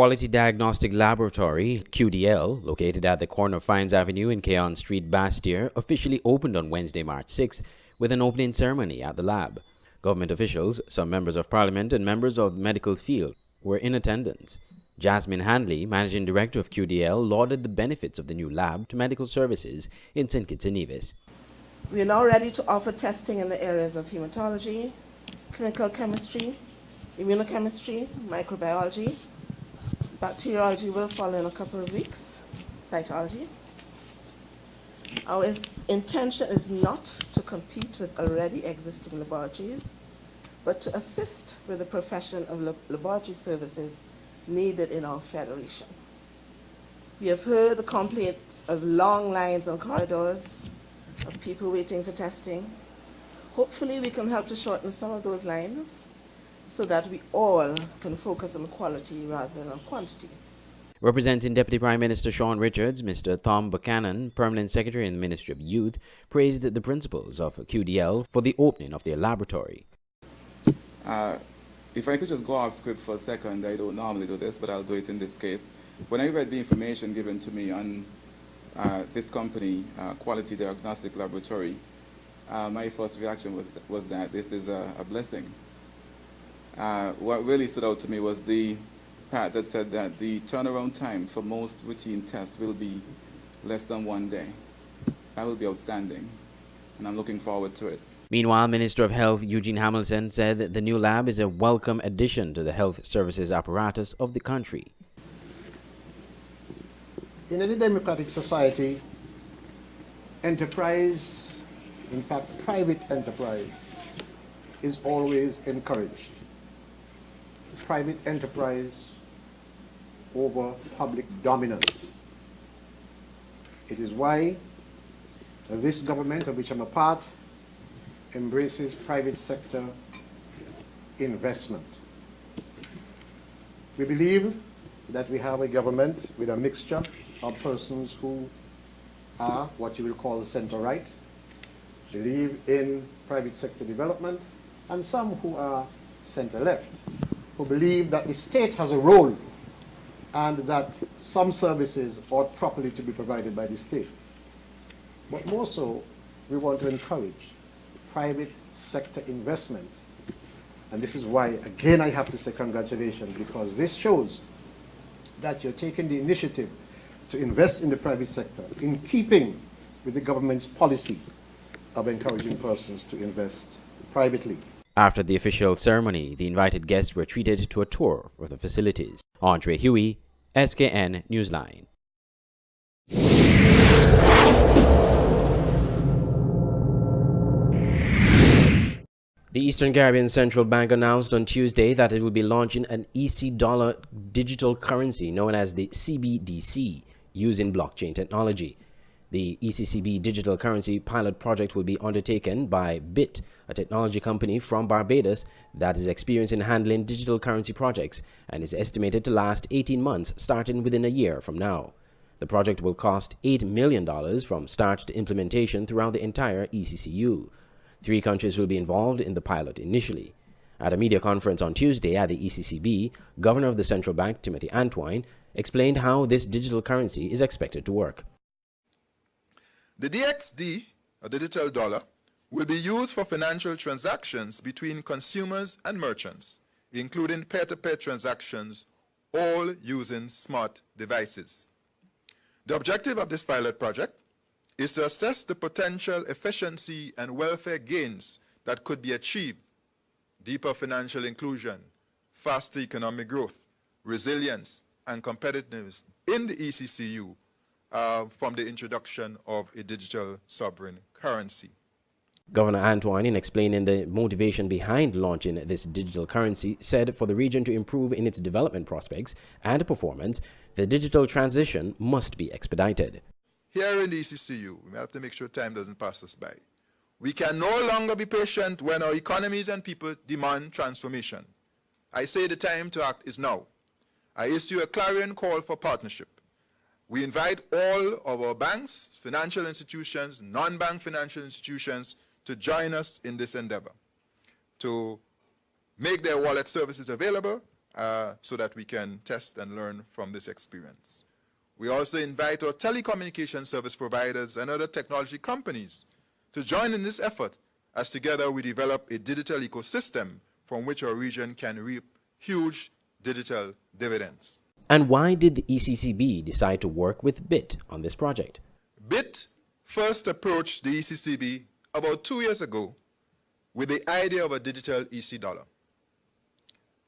Quality Diagnostic Laboratory, QDL, located at the corner of Fines Avenue and Keon Street, Bastyr, officially opened on Wednesday, March 6, with an opening ceremony at the lab. Government officials, some members of parliament, and members of the medical field were in attendance. Jasmine Handley, managing director of QDL, lauded the benefits of the new lab to medical services in St. Kitts and Nevis. We are now ready to offer testing in the areas of hematology, clinical chemistry, immunochemistry, microbiology. Bacteriology will follow in a couple of weeks, cytology. Our intention is not to compete with already existing laboratories, but to assist with the profession of laboratory services needed in our federation. We have heard the complaints of long lines and corridors, of people waiting for testing. Hopefully we can help to shorten some of those lines so that we all can focus on quality rather than on quantity. Representing Deputy Prime Minister Sean Richards, Mr. Tom Buchanan, Permanent Secretary in the Ministry of Youth, praised the principals of QDL for the opening of their laboratory. If I could just go off script for a second, I don't normally do this, but I'll do it in this case. When I read the information given to me on this company, Quality Diagnostic Laboratory, my first reaction was that this is a blessing. What really stood out to me was the part that said that the turnaround time for most routine tests will be less than 1 day. That will be outstanding, and I'm looking forward to it. Meanwhile, Minister of Health Eugene Hamilton said that the new lab is a welcome addition to the health services apparatus of the country. In any democratic society, enterprise, in fact private enterprise, is always encouraged. Private enterprise over public dominance. It is why this government, of which I'm a part, embraces private sector investment. We believe that we have a government with a mixture of persons who are what you will call center-right, believe in private sector development, and some who are center-left, who believe that the state has a role and that some services ought properly to be provided by the state. But more so, we want to encourage private sector investment. And this is why, again, I have to say congratulations, because this shows that you're taking the initiative to invest in the private sector in keeping with the government's policy of encouraging persons to invest privately. After the official ceremony, the invited guests were treated to a tour of the facilities. Andre Huey, SKN Newsline. The Eastern Caribbean Central Bank announced on Tuesday that it will be launching an EC dollar digital currency known as the CBDC using blockchain technology. The ECCB digital currency pilot project will be undertaken by BIT, a technology company from Barbados that is experienced in handling digital currency projects and is estimated to last 18 months, starting within a year from now. The project will cost $8 million from start to implementation throughout the entire ECCU. 3 countries will be involved in the pilot initially. At a media conference on Tuesday at the ECCB, Governor of the Central Bank, Timothy Antwine, explained how this digital currency is expected to work. The DXD, a digital dollar, will be used for financial transactions between consumers and merchants, including peer-to-peer transactions, all using smart devices. The objective of this pilot project is to assess the potential efficiency and welfare gains that could be achieved: deeper financial inclusion, faster economic growth, resilience, and competitiveness in the ECCU from the introduction of a digital sovereign currency. Governor Antwine, in explaining the motivation behind launching this digital currency, said for the region to improve in its development prospects and performance, the digital transition must be expedited. Here in the ECCU, we have to make sure time doesn't pass us by. We can no longer be patient when our economies and people demand transformation. I say the time to act is now. I issue a clarion call for partnership. We invite all of our banks, financial institutions, non-bank financial institutions to join us in this endeavor, to make their wallet services available so that we can test and learn from this experience. We also invite our telecommunication service providers and other technology companies to join in this effort, as together we develop a digital ecosystem from which our region can reap huge digital dividends. And why did the ECCB decide to work with BIT on this project? BIT first approached the ECCB about 2 years ago with the idea of a digital EC dollar.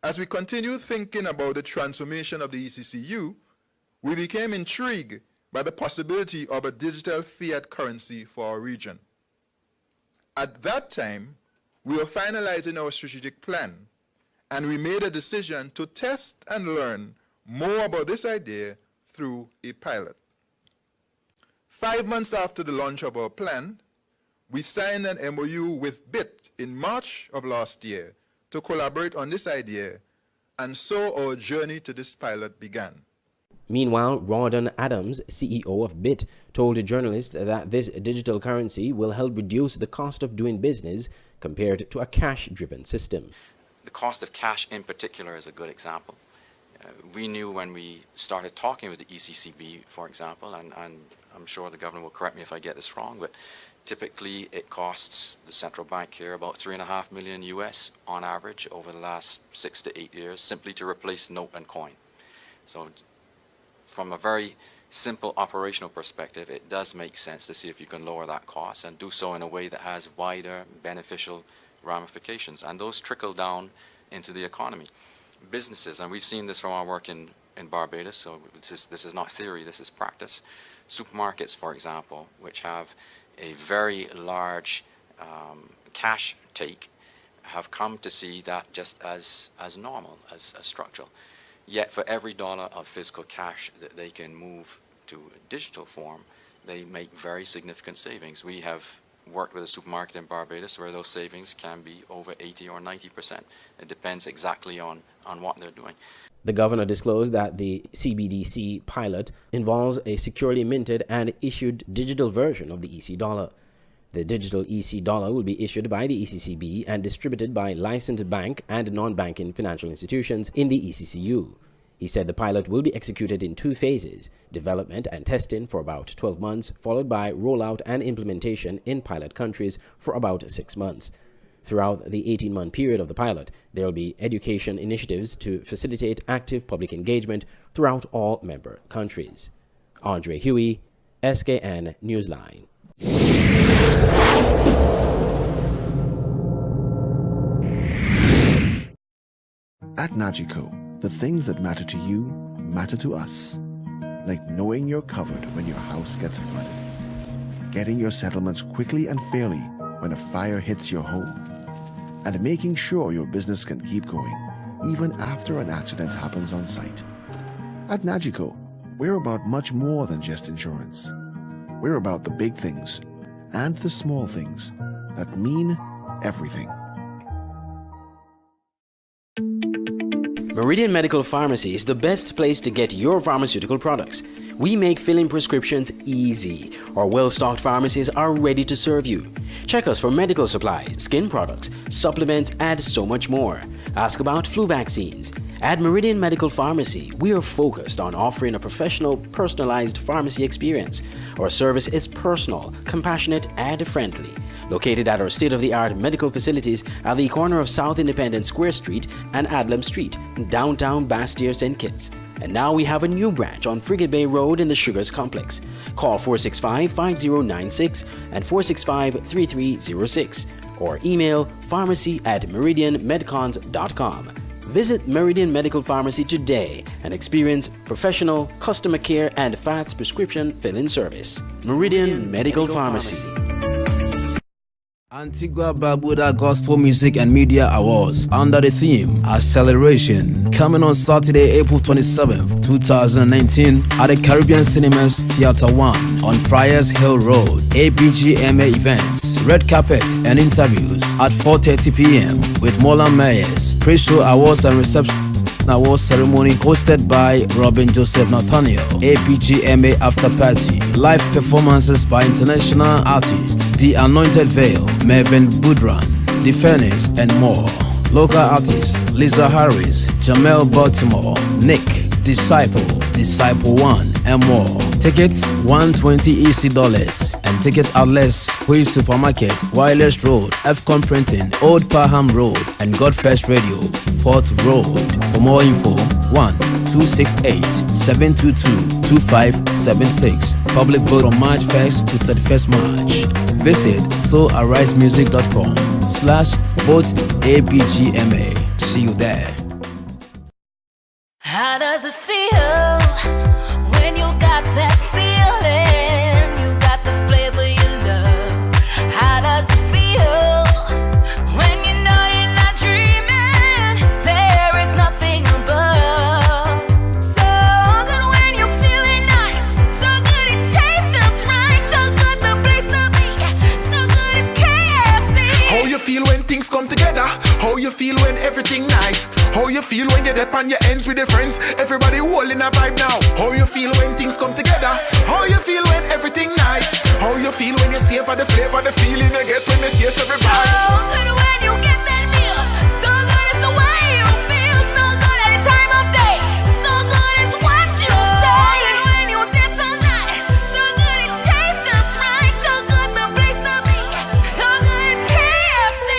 As we continued thinking about the transformation of the ECCU, we became intrigued by the possibility of a digital fiat currency for our region. At that time, we were finalizing our strategic plan, and we made a decision to test and learn more about this idea through a pilot. 5 months after the launch of our plan, we signed an MOU with BIT in March of last year to collaborate on this idea, and so our journey to this pilot began. Meanwhile, Rawdon Adams, CEO of BIT, told journalists that this digital currency will help reduce the cost of doing business compared to a cash-driven system. The cost of cash in particular is a good example. We knew when we started talking with the ECCB, for example, and I'm sure the governor will correct me if I get this wrong, but typically it costs the central bank here about $3.5 million US on average over the last 6 to 8 years simply to replace note and coin. So from a very simple operational perspective, it does make sense to see if you can lower that cost and do so in a way that has wider beneficial ramifications, and those trickle down into the economy. Businesses, and we've seen this from our work in Barbados, so this is not theory, this is practice. Supermarkets, for example, which have a very large cash take, have come to see that just as normal, as structural. Yet for every dollar of physical cash that they can move to digital form, they make very significant savings. We have worked with a supermarket in Barbados where those savings can be over 80 or 90%. It depends exactly on what they're doing. The governor disclosed that the CBDC pilot involves a securely minted and issued digital version of the EC dollar. The digital EC dollar will be issued by the ECCB and distributed by licensed bank and non-banking financial institutions in the ECCU. He said the pilot will be executed in 2 phases, development and testing for about 12 months, followed by rollout and implementation in pilot countries for about 6 months. Throughout the 18-month period of the pilot, there will be education initiatives to facilitate active public engagement throughout all member countries. Andre Huey, SKN Newsline. At Nagico, the things that matter to you matter to us. Like knowing you're covered when your house gets flooded, getting your settlements quickly and fairly when a fire hits your home, and making sure your business can keep going even after an accident happens on site. At Nagico, we're about much more than just insurance. We're about the big things and the small things that mean everything. Meridian Medical Pharmacy is the best place to get your pharmaceutical products. We make filling prescriptions easy. Our well-stocked pharmacies are ready to serve you. Check us for medical supplies, skin products, supplements, and so much more. Ask about flu vaccines. At Meridian Medical Pharmacy, we are focused on offering a professional, personalized pharmacy experience. Our service is personal, compassionate, and friendly. Located at our state-of-the-art medical facilities at the corner of South Independence Square Street and Adlam Street, downtown Bastyr, St. Kitts. And now we have a new branch on Frigate Bay Road in the Sugars Complex. Call 465-5096 and 465-3306 or email pharmacy@meridianmedcons.com. Visit Meridian Medical Pharmacy today and experience professional customer care and fast prescription filling service. Meridian Medical Pharmacy. Antigua Barbuda Gospel Music and Media Awards under the theme Acceleration, coming on Saturday, April 27th, 2019 at the Caribbean Cinemas Theatre 1 on Friars Hill Road. ABGMA events, red carpet and interviews at 4:30 p.m. with Molan Mayers, pre-show awards and reception awards ceremony hosted by Robin Joseph Nathaniel, APGMA after party, live performances by international artists The Anointed Veil, Mervyn Boudran, The Furnace, and more. Local artists Lisa Harris, Jamel Baltimore, Nick, Disciple, Disciple 1, and more. Tickets $120 EC and ticket outlets Wheat Supermarket, Wireless Road, FCON Printing, Old Parham Road, and Godfest Radio, Fort Road. For more info, 1-268-722-2576. Public vote on March 1st to 31st March. Visit soularisemusic.com/vote-ABGMA. See you there. How does it feel when you got that feeling? You got the flavor you love. How does it feel when you know you're not dreaming? There is nothing above. So good when you're feeling nice. So good it tastes just right. So good the place to be. So good it's KFC. How you feel when things come together? How you feel when everything nice? How you feel when you're up on your ends with your friends? Everybody holding a vibe now. How you feel when things come together? How you feel when everything nice? How you feel when you savor the flavor, the feeling you get when you taste everybody? So good when you get that meal. So good is the way you feel. So good any time of day. So good is what you say. So good when you dance all night. So good it tastes just right. So good the place to be. So good it's KFC.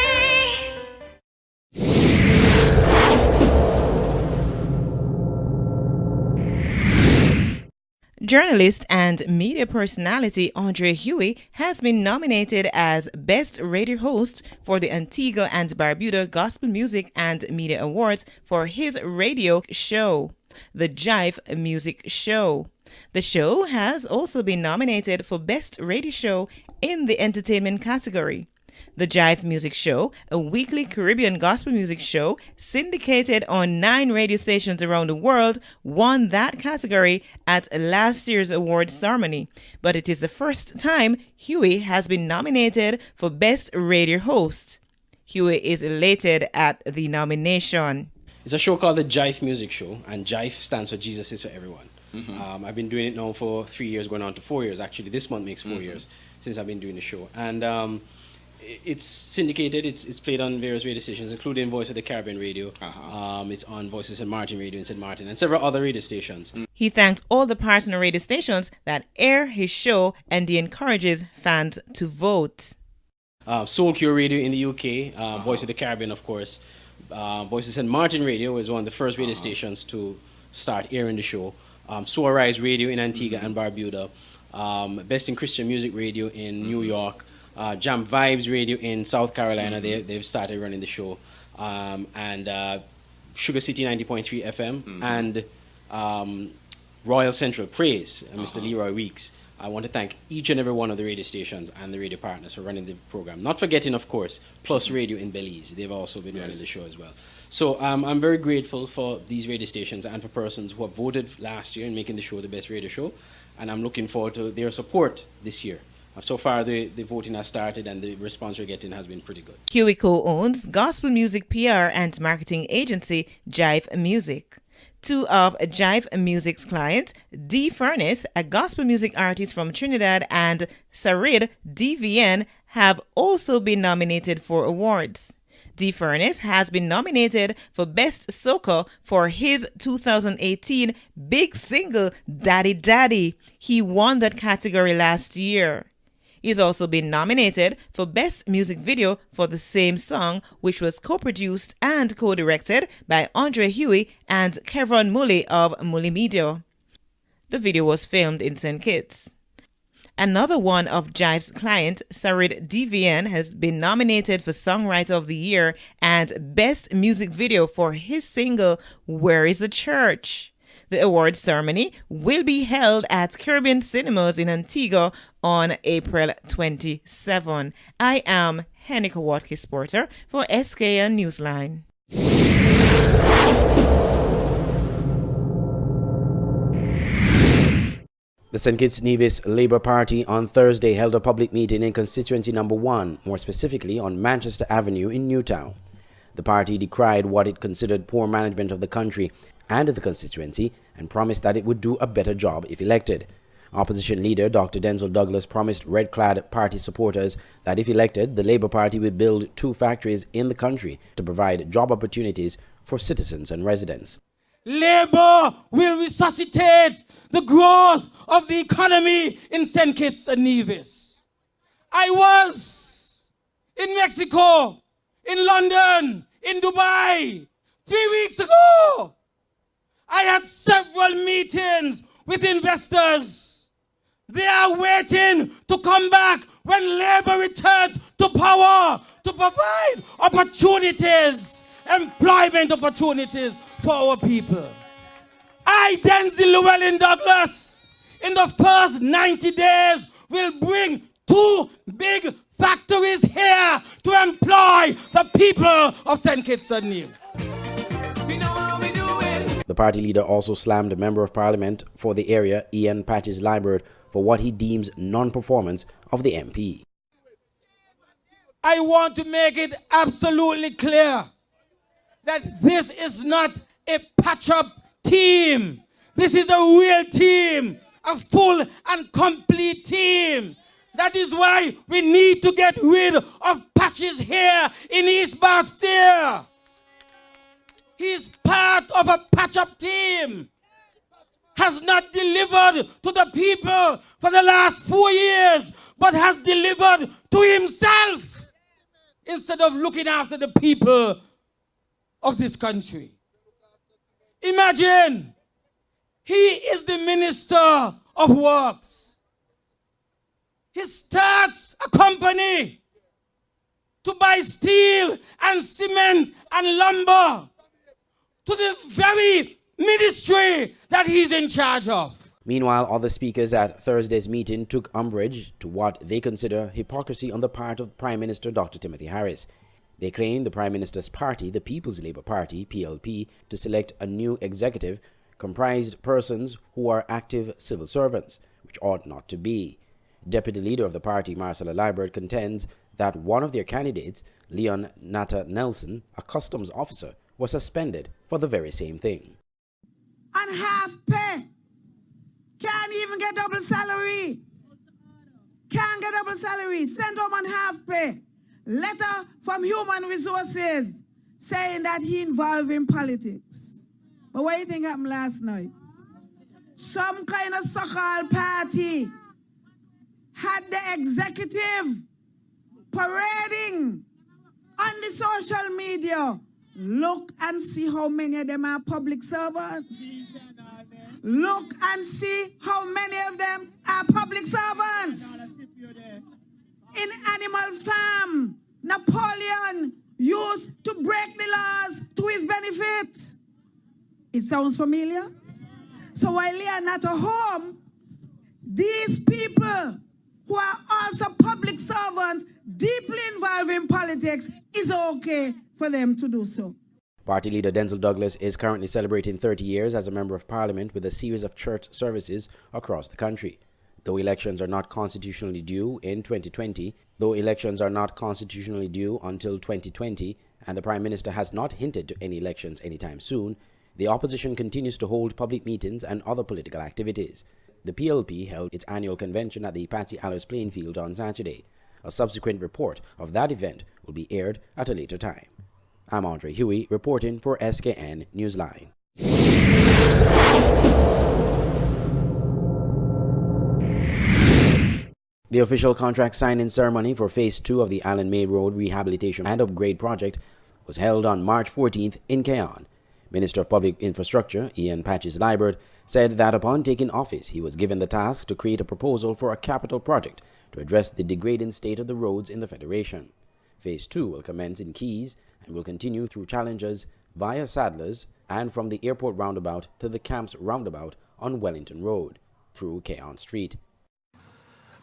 Journalist and media personality Andre Huey has been nominated as Best Radio Host for the Antigua and Barbuda Gospel Music and Media Awards for his radio show, The Jive Music Show. The show has also been nominated for Best Radio Show in the entertainment category. The Jive Music Show, a weekly Caribbean gospel music show syndicated on 9 radio stations around the world, won that category at last year's awards ceremony. But it is the first time Huey has been nominated for Best Radio Host. Huey is elated at the nomination. It's a show called The Jive Music Show, and Jive stands for Jesus is for Everyone. I've been doing it now for 3 years, going on to 4 years. Actually, this month makes 4 years since I've been doing the show. And it's syndicated. It's played on various radio stations, including Voice of the Caribbean Radio. It's on Voice of St. Martin Radio in St. Martin and several other radio stations. He thanked all the partner radio stations that air his show, and he encourages fans to vote. Soul Cure Radio in the UK, Voice of the Caribbean, of course. Voice of St. Martin Radio was one of the first radio stations to start airing the show. Soul Rise Radio in Antigua and Barbuda. Best in Christian Music Radio in New York. Jam Vibes Radio in South Carolina, they've started running the show. And Sugar City 90.3 FM and Royal Central Praise, Mr. Leroy Weeks. I want to thank each and every one of the radio stations and the radio partners for running the program. Not forgetting, of course, Plus Radio in Belize. They've also been running the show as well. So I'm very grateful for these radio stations and for persons who have voted last year in making the show the best radio show. And I'm looking forward to their support this year. So far, the voting has started and the response we're getting has been pretty good. Huey co-owns gospel music PR and marketing agency Jive Music. 2 of Jive Music's clients, D Furnace, a gospel music artist from Trinidad, and Sarid DVN have also been nominated for awards. D Furnace has been nominated for Best Soca for his 2018 big single, Daddy Daddy. He won that category last year. He's also been nominated for Best Music Video for the same song, which was co-produced and co-directed by Andre Huey and Kevin Mully of Mully Media. The video was filmed in St. Kitts. Another one of Jive's clients, Sarid DVN, has been nominated for Songwriter of the Year and Best Music Video for his single, Where is the Church? The awards ceremony will be held at Caribbean Cinemas in Antigua on April 27. I am Henika Watkins-Porter for SKN Newsline. The St. Kitts Nevis Labour Party on Thursday held a public meeting in constituency number 1, more specifically on Manchester Avenue in Newtown. The party decried what it considered poor management of the country and the constituency and promised that it would do a better job if elected. Opposition leader Dr. Denzel Douglas promised red-clad party supporters that if elected, the Labour Party would build 2 factories in the country to provide job opportunities for citizens and residents. Labour will resuscitate the growth of the economy in St. Kitts and Nevis. I was in Mexico, in London, in Dubai 3 weeks ago. I had several meetings with investors. They are waiting to come back when Labour returns to power to provide opportunities, employment opportunities for our people. I, Denzel Llewellyn Douglas, in the first 90 days will bring 2 big factories here to employ the people of St. Kitts and Nevis. The party leader also slammed a member of parliament for the area, Ian Patches Liburd, for what he deems non-performance of the MP. I want to make it absolutely clear that this is not a patch-up team. This is a real team, a full and complete team. That is why we need to get rid of Patches here in East Bastille. He's part of a patch-up team. Has not delivered to the people for the last 4 years, but has delivered to himself instead of looking after the people of this country. Imagine, he is the Minister of Works. He starts a company to buy steel and cement and lumber to the very ministry that he's in charge of. Meanwhile, other speakers at Thursday's meeting took umbrage to what they consider hypocrisy on the part of Prime Minister Dr. Timothy Harris. They claim the Prime Minister's party, the People's Labour Party, PLP, to select a new executive comprised persons who are active civil servants, which ought not to be. Deputy leader of the party, Marcella Liburd, contends that one of their candidates, Leon Nata Nelson, a customs officer, was suspended for the very same thing. On half pay. Can't even get double salary. Can't get double salary. Sent home on half pay. Letter from Human Resources saying that he involved in politics. But what do you think happened last night? Some kind of so-called party had the executive parading on the social media. Look and see how many of them are public servants. Look and see how many of them are public servants. In Animal Farm, Napoleon used to break the laws to his benefit. It sounds familiar? So while they are not at home, these people who are also public servants, deeply involved in politics, is okay for them to do so. Party leader Denzel Douglas is currently celebrating 30 years as a member of parliament with a series of church services across the country. Though elections are not constitutionally due until 2020, and the Prime Minister has not hinted to any elections anytime soon, the opposition continues to hold public meetings and other political activities. The PLP held its annual convention at the Patsy Allers playing field on Saturday. A subsequent report of that event will be aired at a later time. I'm Andre Huey reporting for SKN Newsline. The official contract signing ceremony for Phase 2 of the Allen May Road Rehabilitation and Upgrade Project was held on March 14th in Cayon. Minister of Public Infrastructure Ian Patches Liburd said that upon taking office, he was given the task to create a proposal for a capital project to address the degrading state of the roads in the Federation. Phase 2 will commence in Keys and will continue through Challengers via Sadlers and from the airport roundabout to the Camps roundabout on Wellington Road through Cayon Street.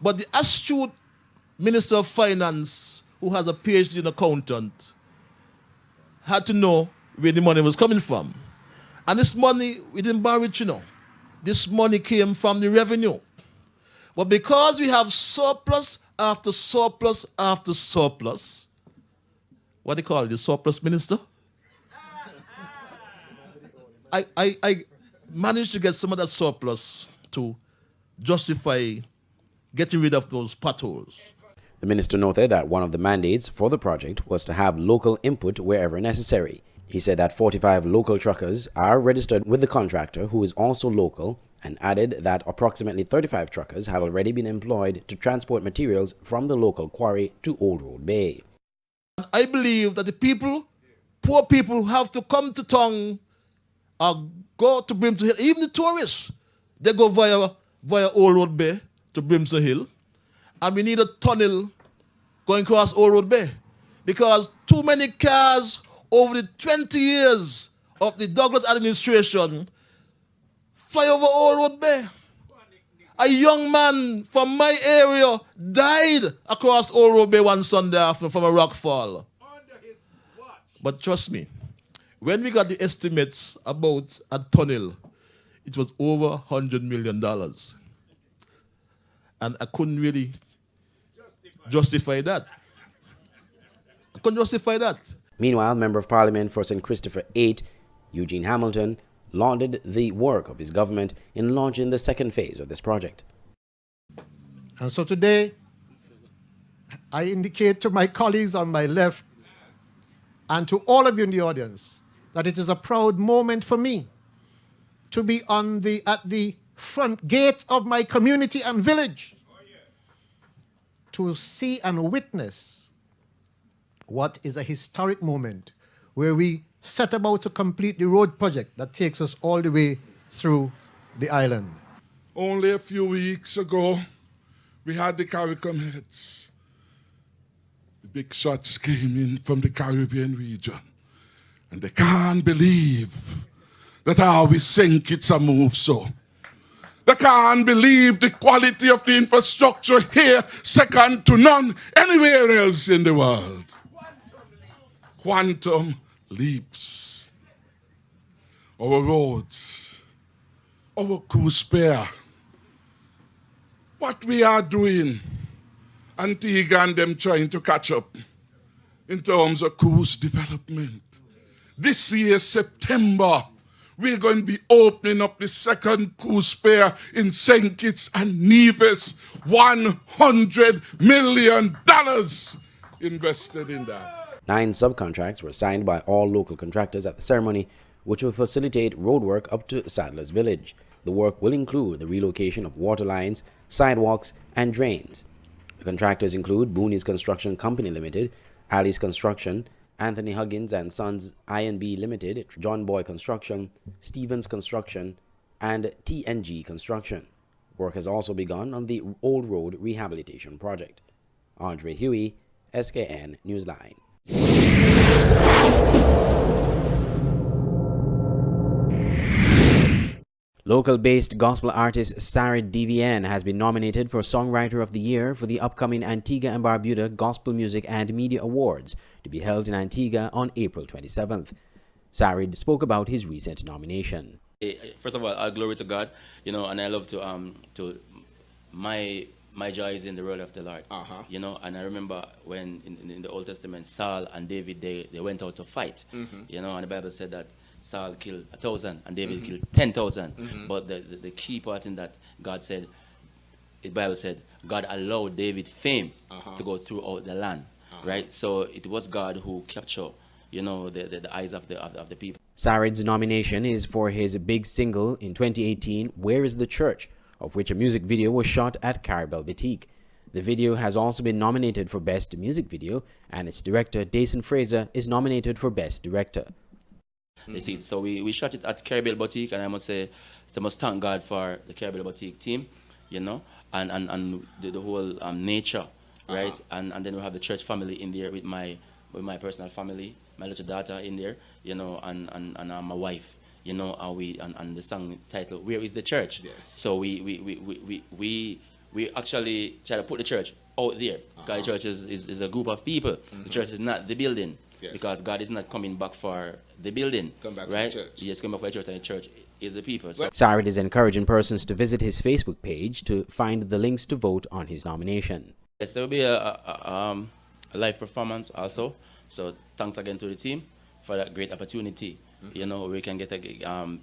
But the astute Minister of Finance, who has a PhD in accountant, had to know where the money was coming from. And this money, we didn't borrow it, This money came from the revenue. But because we have surplus after surplus after surplus, what do you call it, the surplus minister? I managed to get some of that surplus to justify getting rid of those potholes. The minister noted that one of the mandates for the project was to have local input wherever necessary. He said that 45 local truckers are registered with the contractor, who is also local, and added that approximately 35 truckers had already been employed to transport materials from the local quarry to Old Road Bay. I believe that the people, poor people, who have to come to town or go to Brimson Hill, even the tourists, they go via Old Road Bay to Brimson Hill, and we need a tunnel going across Old Road Bay, because too many cars over the 20 years of the Douglas administration fly over Old Road Bay. A young man from my area died across Old Road Bay one Sunday afternoon from a rock fall. But trust me, when we got the estimates about a tunnel, it was over $100 million. And I couldn't really justify that. I couldn't justify that. Meanwhile, Member of Parliament for St. Christopher 8, Eugene Hamilton, lauded the work of his government in launching the second phase of this project. And so today, I indicate to my colleagues on my left and to all of you in the audience that it is a proud moment for me to be at the front gate of my community and village to see and witness what is a historic moment where we set about to complete the road project that takes us all the way through the island. Only a few weeks ago, we had the CARICOM heads. The big shots came in from the Caribbean region, and they can't believe that how we think it's a move so. They can't believe the quality of the infrastructure here, second to none anywhere else in the world. Quantum leaps. Our roads, our cruise spare. What we are doing, Antigua and them trying to catch up in terms of cruise development. This year, September, we're going to be opening up the second cruise spare in St. Kitts and Nevis. $100 million invested in that. 9 subcontracts were signed by all local contractors at the ceremony, which will facilitate roadwork up to Sadler's Village. The work will include the relocation of water lines, sidewalks, and drains. The contractors include Boonies Construction Company Limited, Alice Construction, Anthony Huggins and Sons I&B Limited, John Boy Construction, Stevens Construction, and TNG Construction. Work has also begun on the Old Road Rehabilitation Project. Andre Huey, SKN Newsline. Local-based gospel artist Sarid DVN has been nominated for Songwriter of the Year for the upcoming Antigua and Barbuda Gospel Music and Media Awards to be held in Antigua on April 27th. Sarid spoke about his recent nomination. First of all, all glory to God, and I love to my joy is in the word of the Lord, and I remember when in the Old Testament, Saul and David, they went out to fight, and the Bible said that Saul killed 1,000 and David killed 10,000. But the key part in that, God said, the Bible said, God allowed David fame to go throughout the land, right? So it was God who captured, the eyes of the people. Sarid's nomination is for his big single in 2018, Where is the Church?, of which a music video was shot at Carabel Boutique. The video has also been nominated for Best Music Video, and its director, Dason Fraser, is nominated for Best Director. You see, so we shot it at Carabel Boutique, and I must say, I must thank God for the Carabel Boutique team, and the whole nature, right? And then we have the church family in there with my personal family, my little daughter in there, and my wife, and the song title, Where is the Church? Yes. So we actually try to put the church out there, because the church is a group of people. The church is not the building. Yes. Because God is not coming back for the building, right? To the church. He is coming back for the church, and the church is the people. So Sarid is encouraging persons to visit his Facebook page to find the links to vote on his nomination. Yes, there will be a live performance also. So thanks again to the team for that great opportunity, you know, we can get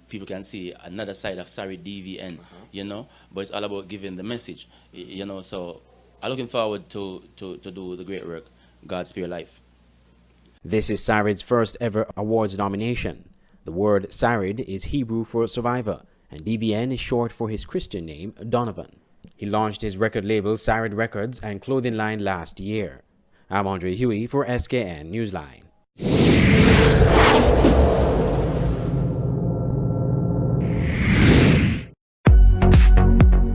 people can see another side of Sorry DVN, you know, but it's all about giving the message, you know. So I'm looking forward to do the great work. God spare life. This is Sarid's first ever awards nomination. The word Sarid is Hebrew for survivor, and DVN is short for his Christian name, Donovan. He launched his record label Sarid Records and clothing line last year. I'm Andre Huey for SKN Newsline.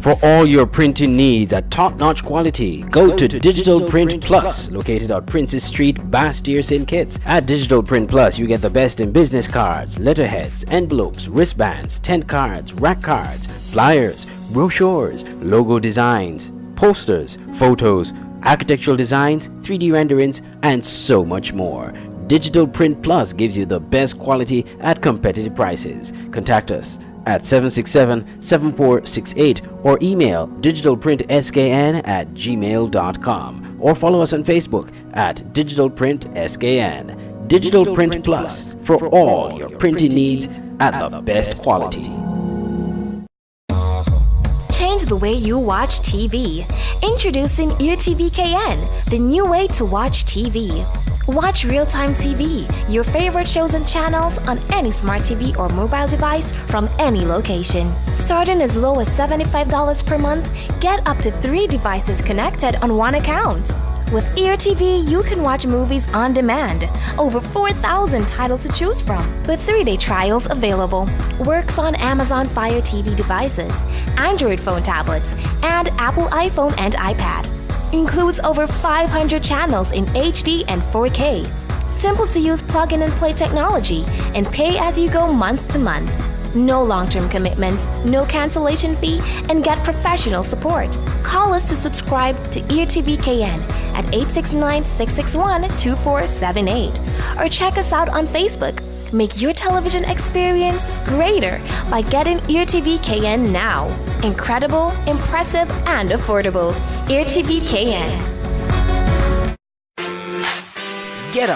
For all your printing needs at top-notch quality, go to Digital Print Plus, located on Princess Street, Bastyr, St. Kitts. At Digital Print Plus, you get the best in business cards, letterheads, envelopes, wristbands, tent cards, rack cards, flyers, brochures, logo designs, posters, photos, architectural designs, 3D renderings, and so much more. Digital Print Plus gives you the best quality at competitive prices. Contact us at 767-7468 or email digitalprintskn@gmail.com or follow us on Facebook at digitalprintskn. Digital Print Plus for all your printing needs at the best quality. Change the way you watch TV. Introducing EarTV KN, the new way to watch TV. Watch real-time TV, your favorite shows and channels on any smart TV or mobile device from any location. Starting as low as $75 per month, get up to 3 devices connected on one account. With EarTV, you can watch movies on demand. Over 4,000 titles to choose from, with 3-day trials available. Works on Amazon Fire TV devices, Android phone tablets, and Apple iPhone and iPad. Includes over 500 channels in HD and 4K. Simple to use plug-in and play technology, and pay as you go month to month. No long-term commitments, no cancellation fee, and get professional support. Call us to subscribe to EarTV KN at 869-661-2478 or check us out on Facebook. Make your television experience greater by getting EarTV KN now. Incredible, impressive, and affordable. EarTV KN. Get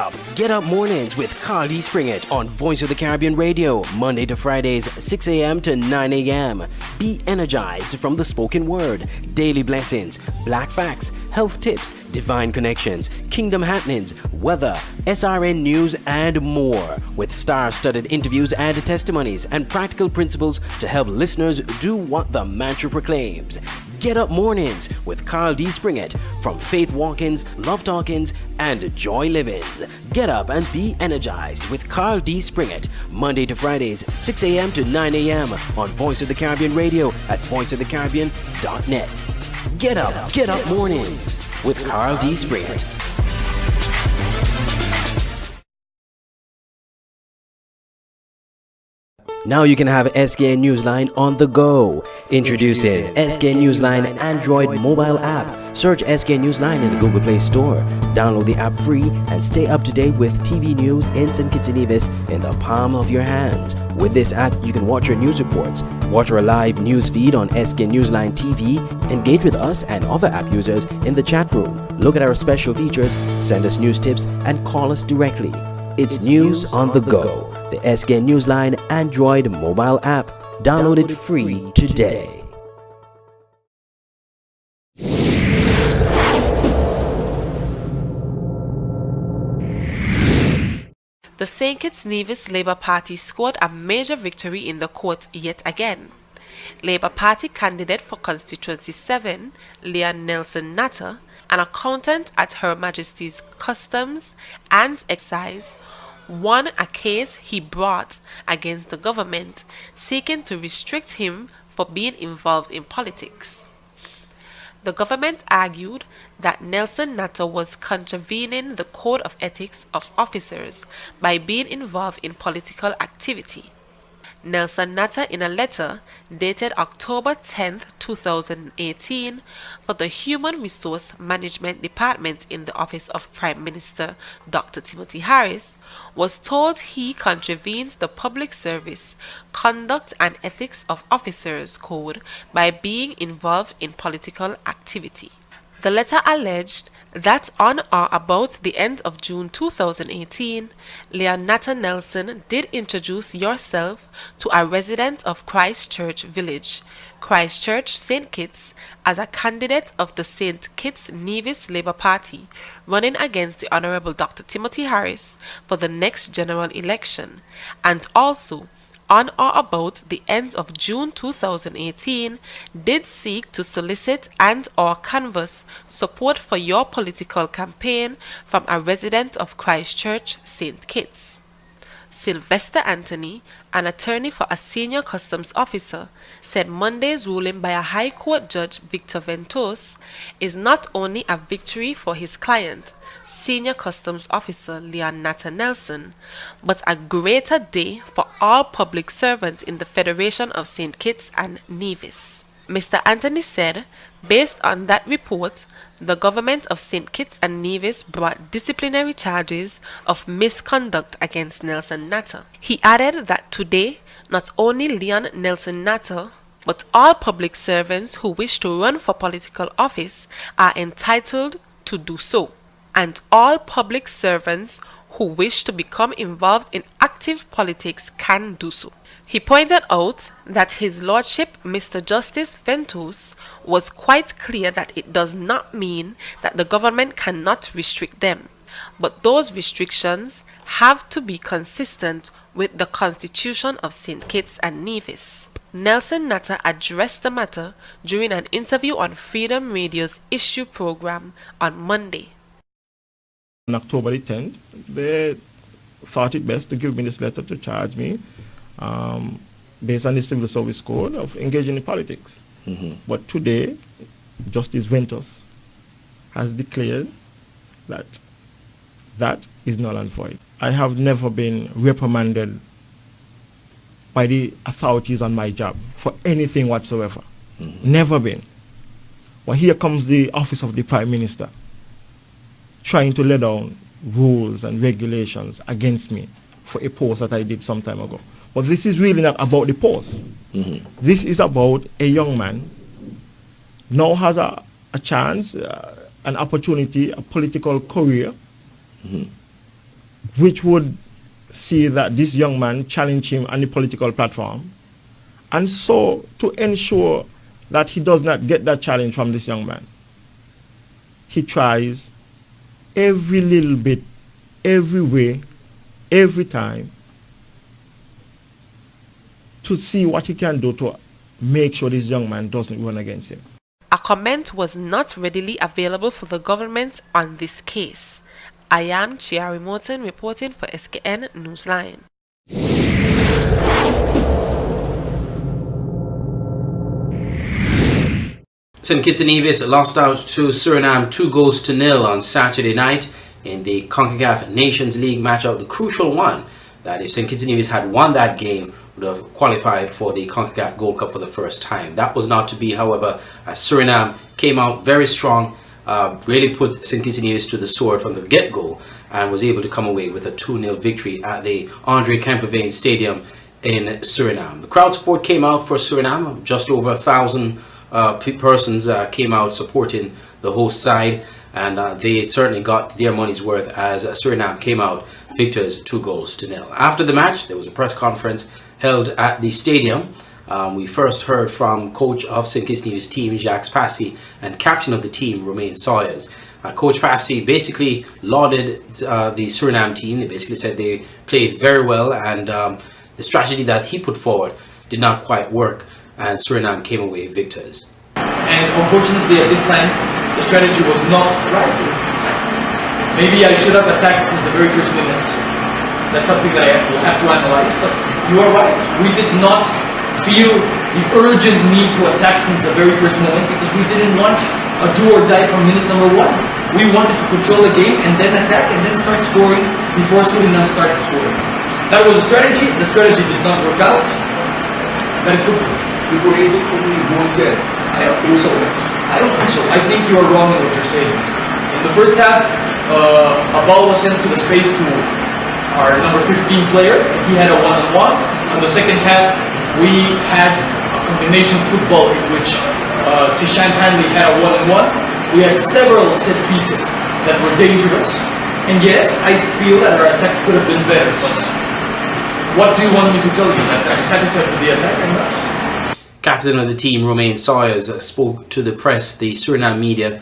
up mornings with Carl D. Springett on Voice of the Caribbean Radio, Monday to Fridays, 6 a.m. to 9 a.m. Be energized from the spoken word, daily blessings, black facts, health tips, divine connections, kingdom happenings, weather, SRN news, and more, with star-studded interviews and testimonies and practical principles to help listeners do what the mantra proclaims. Get Up Mornings with Carl D. Springett from Faith Walkins, Love Talkins, and Joy Livins. Get up and be energized with Carl D. Springett, Monday to Fridays, 6 a.m. to 9 a.m. on Voice of the Caribbean Radio at voiceofthecaribbean.net. Get up mornings with Carl D. Springett. Now you can have SKN Newsline on the go. Introducing SKN Newsline Android mobile app. Search SKN Newsline in the Google Play Store. Download the app free and stay up to date with TV news in St. Kitts and Nevis in the palm of your hands. With this app, you can watch our news reports, watch our live news feed on SKN Newsline TV, engage with us and other app users in the chat room, look at our special features, send us news tips, and call us directly. It's news on the go. The SKN Newsline Android mobile app. Download it free today. The St. Kitts Nevis Labour Party scored a major victory in the court yet again. Labour Party candidate for Constituency 7, Leon Nelson Natter, an accountant at Her Majesty's Customs and Excise, won a case he brought against the government seeking to restrict him for being involved in politics. The government argued that Nelson Natter was contravening the Code of Ethics of Officers by being involved in political activity. Nelson Natter, in a letter dated October 10, 2018, for the Human Resource Management Department in the Office of Prime Minister Dr. Timothy Harris, was told he contravenes the Public Service Conduct and Ethics of Officers Code by being involved in political activity. The letter alleged that on or about the end of June 2018, Leonata Nelson did introduce yourself to a resident of Christchurch Village, Christchurch, St. Kitts, as a candidate of the St. Kitts Nevis Labour Party, running against the Honourable Dr. Timothy Harris for the next general election, and also on or about the end of June 2018, did seek to solicit and or canvass support for your political campaign from a resident of Christchurch, St. Kitts. Sylvester Anthony, an attorney for a senior customs officer, said Monday's ruling by a High Court Judge Victor Ventos is not only a victory for his client, Senior Customs Officer Leonata Nelson, but a greater day for all public servants in the Federation of St. Kitts and Nevis. Mr. Anthony said, based on that report, the government of St. Kitts and Nevis brought disciplinary charges of misconduct against Nelson Natter. He added that today, not only Leon Nelson Natter, but all public servants who wish to run for political office are entitled to do so, and all public servants who wish to become involved in active politics can do so. He pointed out that His Lordship Mr. Justice Ventos was quite clear that it does not mean that the government cannot restrict them, but those restrictions have to be consistent with the Constitution of St. Kitts and Nevis. Nelson Natter addressed the matter during an interview on Freedom Radio's Issue program on Monday. On October the 10th, they thought it best to give me this letter to charge me based on the Civil Service Code of engaging in politics. But today, Justice Ventos has declared that that is null and void. I have never been reprimanded by the authorities on my job for anything whatsoever. Never been. Well, here comes the office of the Prime Minister trying to lay down rules and regulations against me for a post that I did some time ago. But this is really not about the post. This is about a young man now has a chance, an opportunity, a political career, which would see that this young man challenge him on the political platform. And so to ensure that he does not get that challenge from this young man, he tries every little bit, every way, every time to see what he can do to make sure this young man doesn't run against him. A comment was not readily available for the government on this case. I am Chiari Morton reporting for SKN Newsline. St. Kitts and Nevis lost out to Suriname 2-0 on Saturday night in the CONCACAF Nations League matchup, the crucial one that if St. Kitts and Nevis had won that game, would have qualified for the CONCACAF Gold Cup for the first time. That was not to be, however, as Suriname came out very strong, really put St. Kitts and Nevis to the sword from the get-go and was able to come away with a 2-0 victory at the Andre Kemperveen Stadium in Suriname. The crowd support came out for Suriname. Just over 1,000 persons came out supporting the host side, and they certainly got their money's worth as Suriname came out victors 2-0. After the match, there was a press conference held at the stadium. We first heard from coach of St. Kitts Nevis team, Jacques Passy, and captain of the team, Romain Sawyers. Coach Passy basically lauded the Suriname team. They basically said they played very well, and the strategy that he put forward did not quite work, and Suriname came away victors. And unfortunately at this time, the strategy was not right. Maybe I should have attacked since the very first minute. That's something that I will have to analyze, but you are right. We did not feel the urgent need to attack since the very first moment because we didn't want a do or die from minute number 1. We wanted to control the game and then attack and then start scoring before Suriname started scoring. That was a strategy. The strategy did not work out. That is football. I don't think so. I don't think so. I think you are wrong in what you're saying. In the first half, a ball was sent to the space to our number 15 player. He had a one-on-one. On the second half, we had a combination football in which Tishan Hanley had a one-on-one. We had several set pieces that were dangerous. And yes, I feel that our attack could have been better, but what do you want me to tell you? That I'm satisfied with the attack and not? Captain of the team, Romain Sawyers, spoke to the press, the Suriname media,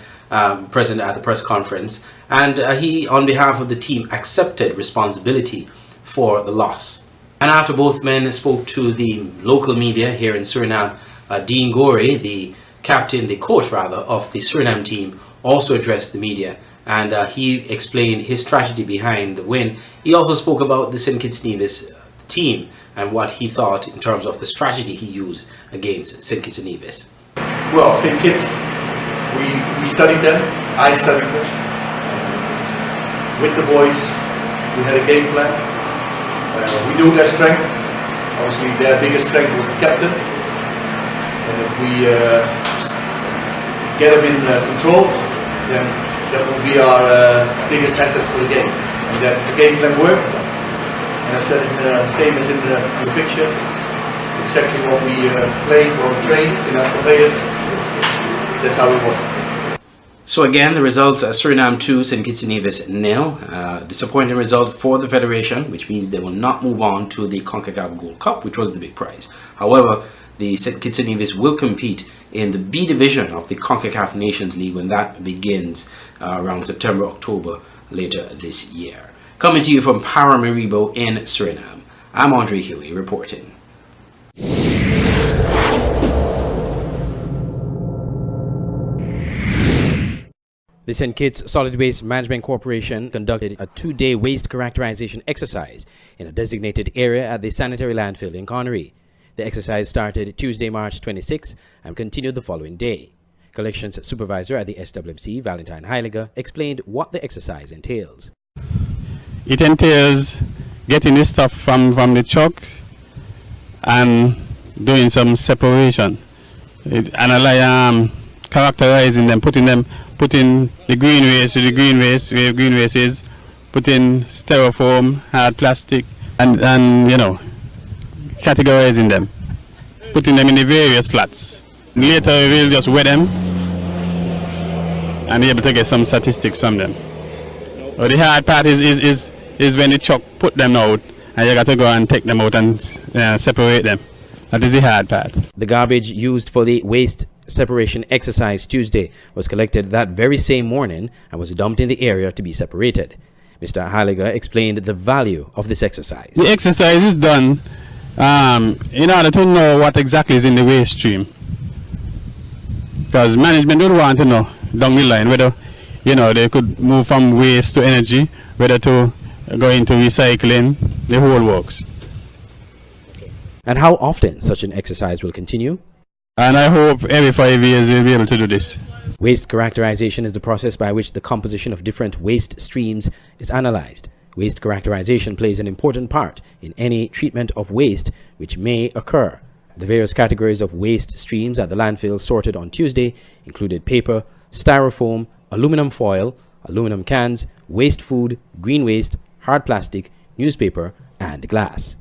present at the press conference, and he, on behalf of the team, accepted responsibility for the loss. And after both men spoke to the local media here in Suriname, Dean Gorey, the captain, the coach rather, of the Suriname team, also addressed the media, and he explained his strategy behind the win. He also spoke about the St. Kitts Nevis team and what he thought in terms of the strategy he used against St. Kitts Nevis. Well, St. Kitts, we studied them, I studied them. With the boys, we had a game plan. We knew their strength. Obviously, their biggest strength was the captain. And if we get him in control, then that will be our biggest asset for the game. And that the game plan worked. And I said it same as in the picture. Exactly what we played or trained in our players. That's how we won. So again, the results are Suriname 2, St. Kitts Nevis 0. Disappointing result for the Federation, which means they will not move on to the CONCACAF Gold Cup, which was the big prize. However, the St. Kitts Nevis will compete in the B division of the CONCACAF Nations League when that begins around September, October later this year. Coming to you from Paramaribo in Suriname, I'm Andre Huey reporting. The St. Kitts Solid Waste Management Corporation conducted a 2-day waste characterization exercise in a designated area at the sanitary landfill in Connery. The exercise started Tuesday, March 26 and continued the following day. Collections Supervisor at the SWMC, Valentine Heiliger, explained what the exercise entails. It entails getting the stuff from the truck and doing some separation. Characterizing them, putting the green waste to the green waste, where green waste is, putting styrofoam, hard plastic, and categorizing them, putting them in the various slots. Later we'll just weigh them and be able to get some statistics from them. But the hard part is when the truck put them out and you got to go and take them out and separate them. That is the hard part. The garbage used for the waste separation exercise Tuesday was collected that very same morning and was dumped in the area to be separated. Mr. Heiliger explained the value of this exercise. The exercise is done in order to know what exactly is in the waste stream. Because management would want to know down the line whether they could move from waste to energy, whether to go into recycling, the whole works. And how often such an exercise will continue? And I hope every 5 years we'll be able to do this. Waste characterization is the process by which the composition of different waste streams is analyzed. Waste characterization plays an important part in any treatment of waste which may occur. The various categories of waste streams at the landfill sorted on Tuesday included paper, styrofoam, aluminum foil, aluminum cans, waste food, green waste, hard plastic, newspaper, and glass.